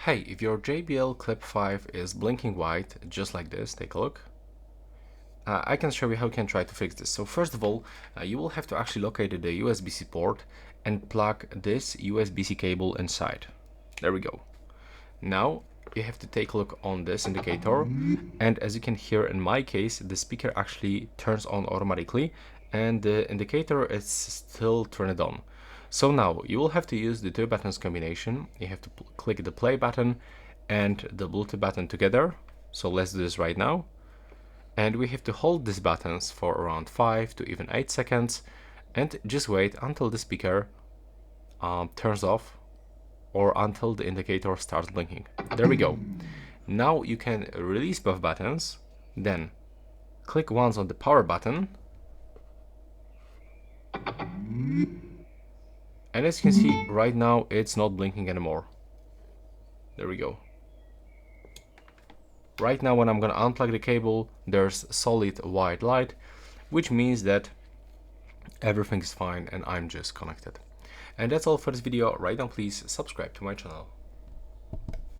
Hey, if your JBL Clip 5 is blinking white, just like this, take a look. I can show you how you can try to fix this. So first of all, you will have to actually locate the USB-C port and plug this USB-C cable inside. There we go. Now you have to take a look on this indicator, and as you can hear in my case, the speaker actually turns on automatically and the indicator is still turned on. So now you will have to use the two buttons combination. You have to click the play button and the Bluetooth button together. So let's do this right now. And we have to hold these buttons for around 5 to even 8 seconds and just wait until the speaker turns off or until the indicator starts blinking. There we go. Now you can release both buttons, then click once on the power button, and as you can see right now it's not blinking anymore. There we go. Right now when I'm gonna unplug the cable, there's solid white light, which means that everything is fine and I'm just connected. And that's all for this video. Right now please subscribe to my channel.